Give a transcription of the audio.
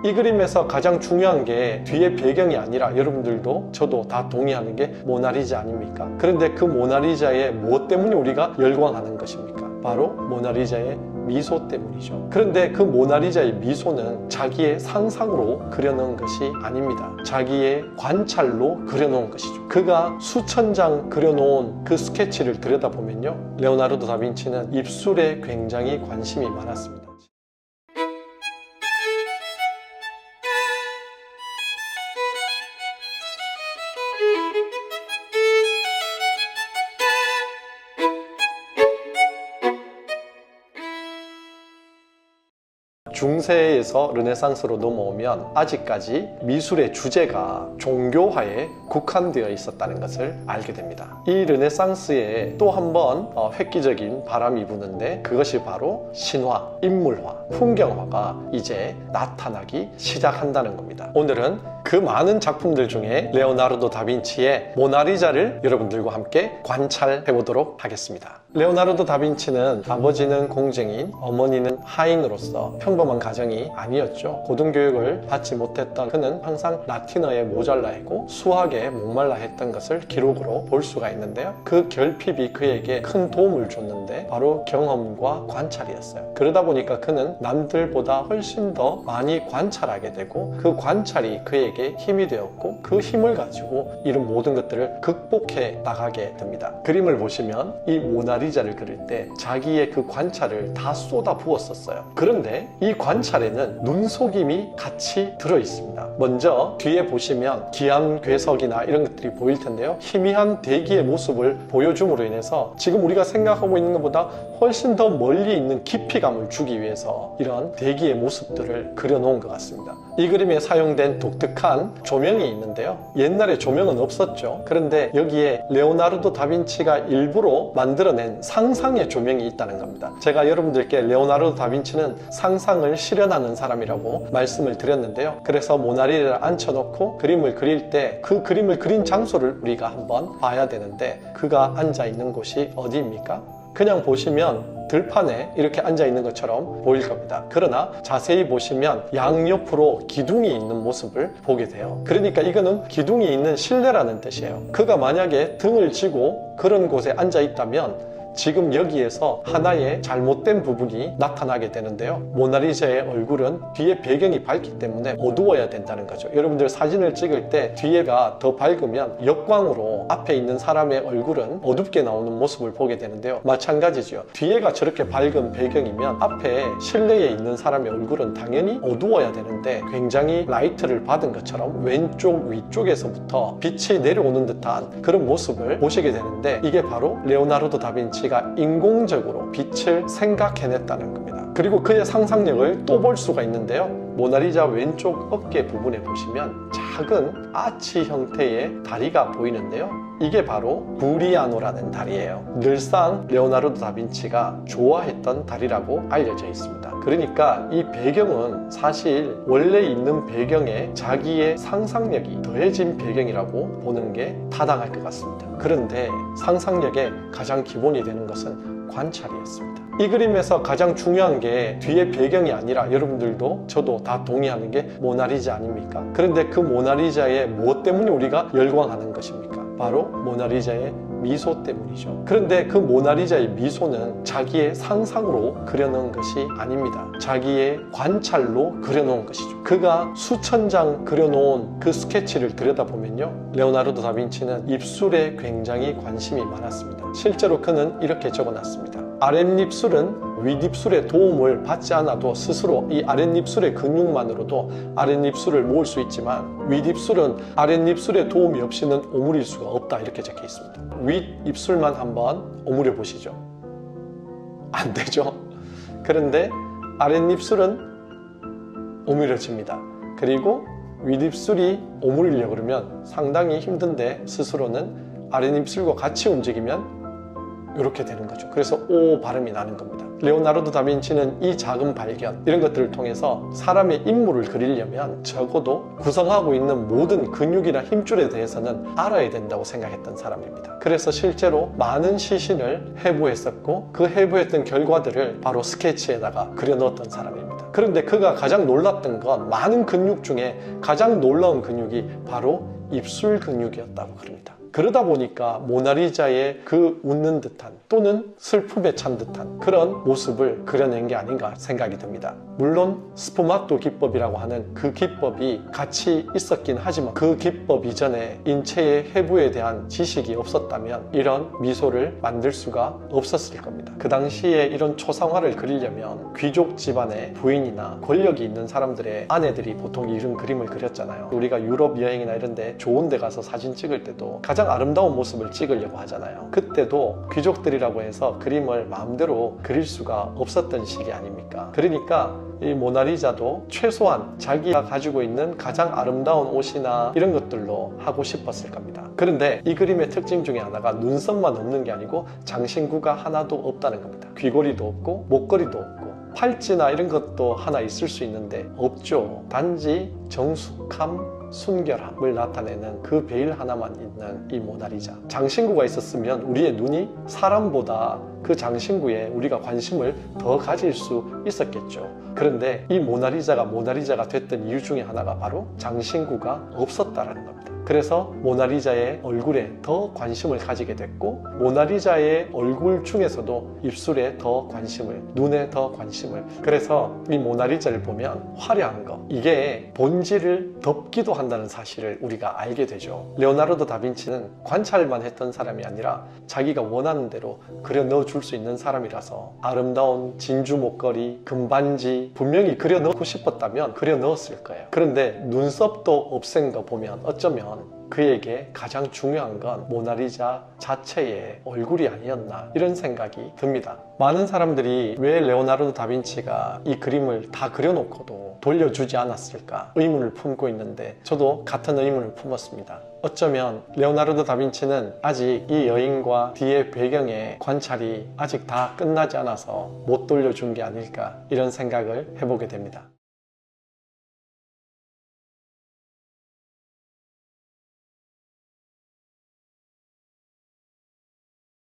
이 그림에서 가장 중요한 게 뒤에 배경이 아니라 여러분들도 저도 다 동의하는 게 모나리자 아닙니까? 그런데 그 모나리자의 무엇 때문에 우리가 열광하는 것입니까? 바로 모나리자의 미소 때문이죠. 그런데 그 모나리자의 미소는 자기의 상상으로 그려놓은 것이 아닙니다. 자기의 관찰로 그려놓은 것이죠. 그가 수천 장 그려놓은 그 스케치를 들여다보면요, 레오나르도 다빈치는 입술에 굉장히 관심이 많았습니다. 중세에서 르네상스로 넘어오면 아직까지 미술의 주제가 종교화에 국한되어 있었다는 것을 알게 됩니다. 이 르네상스에 또 한 번 획기적인 바람이 부는데, 그것이 바로 신화, 인물화, 풍경화가 이제 나타나기 시작한다는 겁니다. 오늘은 그 많은 작품들 중에 레오나르도 다빈치의 모나리자를 여러분들과 함께 관찰해 보도록 하겠습니다. 레오나르도 다빈치는 아버지는 공쟁인, 어머니는 하인으로서 평범한 가정이 아니었죠. 고등교육을 받지 못했던 그는 항상 라틴어에 모자라 했고 수학에 목말라 했던 것을 기록으로 볼 수가 있는데요, 그 결핍이 그에게 큰 도움을 줬는데 바로 경험과 관찰이었어요. 그러다 보니까 그는 남들보다 훨씬 더 많이 관찰하게 되고, 그 관찰이 그에게 힘이 되었고, 그 힘을 가지고 이런 모든 것들을 극복해 나가게 됩니다. 그림을 보시면 이 모나리자를 그릴 때 자기의 그 관찰을 다 쏟아 부었었어요. 그런데 이 관찰에는 눈속임이 같이 들어 있습니다. 먼저 뒤에 보시면 기암괴석이나 이런 것들이 보일 텐데요, 희미한 대기의 모습을 보여줌으로 인해서 지금 우리가 생각하고 있는 것보다 훨씬 더 멀리 있는 깊이감을 주기 위해서 이런 대기의 모습들을 그려놓은 것 같습니다. 이 그림에 사용된 독특한 조명이 있는데요, 옛날에 조명은 없었죠. 그런데 여기에 레오나르도 다빈치가 일부러 만들어낸 상상의 조명이 있다는 겁니다. 제가 여러분들께 레오나르도 다빈치는 상상을 실현하는 사람이라고 말씀을 드렸는데요, 그래서 모나리자를 앉혀놓고 그림을 그릴 때 그 그림을 그린 장소를 우리가 한번 봐야 되는데, 그가 앉아 있는 곳이 어디입니까? 그냥 보시면 들판에 이렇게 앉아 있는 것처럼 보일 겁니다. 그러나 자세히 보시면 양옆으로 기둥이 있는 모습을 보게 돼요. 그러니까 이거는 기둥이 있는 실내라는 뜻이에요. 그가 만약에 등을 쥐고 그런 곳에 앉아 있다면 지금 여기에서 하나의 잘못된 부분이 나타나게 되는데요, 모나리자의 얼굴은 뒤에 배경이 밝기 때문에 어두워야 된다는 거죠. 여러분들 사진을 찍을 때 뒤에가 더 밝으면 역광으로 앞에 있는 사람의 얼굴은 어둡게 나오는 모습을 보게 되는데요, 마찬가지죠. 뒤에가 저렇게 밝은 배경이면 앞에 실내에 있는 사람의 얼굴은 당연히 어두워야 되는데, 굉장히 라이트를 받은 것처럼 왼쪽 위쪽에서부터 빛이 내려오는 듯한 그런 모습을 보시게 되는데, 이게 바로 레오나르도 다빈치 가 인공적으로 빛을 생각해냈다는 겁니다. 그리고 그의 상상력을 또 볼 수가 있는데요, 모나리자 왼쪽 어깨 부분에 보시면 작은 아치 형태의 다리가 보이는데요, 이게 바로 부리아노라는 다리예요. 늘상 레오나르도 다빈치가 좋아했던 다리라고 알려져 있습니다. 그러니까 이 배경은 사실 원래 있는 배경에 자기의 상상력이 더해진 배경이라고 보는 게 타당할 것 같습니다. 그런데 상상력의 가장 기본이 되는 것은 관찰이었습니다. 이 그림에서 가장 중요한 게 뒤에 배경이 아니라 여러분들도 저도 다 동의하는 게 모나리자 아닙니까? 그런데 그 모나리자의 무엇 때문에 우리가 열광하는 것입니까? 바로 모나리자의 미소 때문이죠. 그런데 그 모나리자의 미소는 자기의 상상으로 그려놓은 것이 아닙니다. 자기의 관찰로 그려놓은 것이죠. 그가 수천 장 그려놓은 그 스케치를 들여다보면요, 레오나르도 다빈치는 입술에 굉장히 관심이 많았습니다. 실제로 그는 이렇게 적어놨습니다. 아랫입술은 윗입술의 도움을 받지 않아도 스스로 이 아랫입술의 근육만으로도 아랫입술을 모을 수 있지만, 윗입술은 아랫입술의 도움이 없이는 오므릴 수가 없다, 이렇게 적혀 있습니다. 윗입술만 한번 오므려 보시죠. 안 되죠? 그런데 아랫입술은 오므려집니다. 그리고 윗입술이 오므리려고 그러면 상당히 힘든데, 스스로는 아랫입술과 같이 움직이면 이렇게 되는 거죠. 그래서 오 발음이 나는 겁니다. 레오나르도 다빈치는 이 작은 발견, 이런 것들을 통해서 사람의 인물을 그리려면 적어도 구성하고 있는 모든 근육이나 힘줄에 대해서는 알아야 된다고 생각했던 사람입니다. 그래서 실제로 많은 시신을 해부했었고, 그 해부했던 결과들을 바로 스케치에다가 그려넣었던 사람입니다. 그런데 그가 가장 놀랐던 건 많은 근육 중에 가장 놀라운 근육이 바로 입술 근육이었다고 그럽니다. 그러다 보니까 모나리자의 그 웃는 듯한 또는 슬픔에 찬 듯한 그런 모습을 그려낸 게 아닌가 생각이 듭니다. 물론 스포마토 기법이라고 하는 그 기법이 같이 있었긴 하지만 그 기법 이전에 인체의 해부에 대한 지식이 없었다면 이런 미소를 만들 수가 없었을 겁니다. 그 당시에 이런 초상화를 그리려면 귀족 집안의 부인이나 권력이 있는 사람들의 아내들이 보통 이런 그림을 그렸잖아요. 우리가 유럽 여행이나 이런 데 좋은 데 가서 사진 찍을 때도 가장 아름다운 모습을 찍으려고 하잖아요. 그때도 귀족들이라고 해서 그림을 마음대로 그릴 수가 없었던 시기 아닙니까? 그러니까 이 모나리자도 최소한 자기가 가지고 있는 가장 아름다운 옷이나 이런 것들로 하고 싶었을 겁니다. 그런데 이 그림의 특징 중에 하나가 눈썹만 없는 게 아니고 장신구가 하나도 없다는 겁니다. 귀걸이도 없고 목걸이도 없고 팔찌나 이런 것도 하나 있을 수 있는데 없죠. 단지 정숙함, 순결함을 나타내는 그 베일 하나만 있는 이 모나리자. 장신구가 있었으면 우리의 눈이 사람보다 그 장신구에 우리가 관심을 더 가질 수 있었겠죠. 그런데 이 모나리자가 됐던 이유 중에 하나가 바로 장신구가 없었다라는 겁니다. 그래서 모나리자의 얼굴에 더 관심을 가지게 됐고 모나리자의 얼굴 중에서도 입술에 더 관심을, 눈에 더 관심을. 그래서 이 모나리자를 보면 화려한 거, 이게 본질을 덮기도 한다는 사실을 우리가 알게 되죠. 레오나르도 다빈치는 관찰만 했던 사람이 아니라 자기가 원하는 대로 그려 넣어줄 수 있는 사람이라서 아름다운 진주 목걸이, 금반지 분명히 그려 넣고 싶었다면 그려 넣었을 거예요. 그런데 눈썹도 없앤 거 보면 어쩌면 그에게 가장 중요한 건 모나리자 자체의 얼굴이 아니었나 이런 생각이 듭니다. 많은 사람들이 왜 레오나르도 다빈치가 이 그림을 다 그려놓고도 돌려주지 않았을까 의문을 품고 있는데 저도 같은 의문을 품었습니다. 어쩌면 레오나르도 다빈치는 아직 이 여인과 뒤의 배경의 관찰이 아직 다 끝나지 않아서 못 돌려준 게 아닐까 이런 생각을 해보게 됩니다.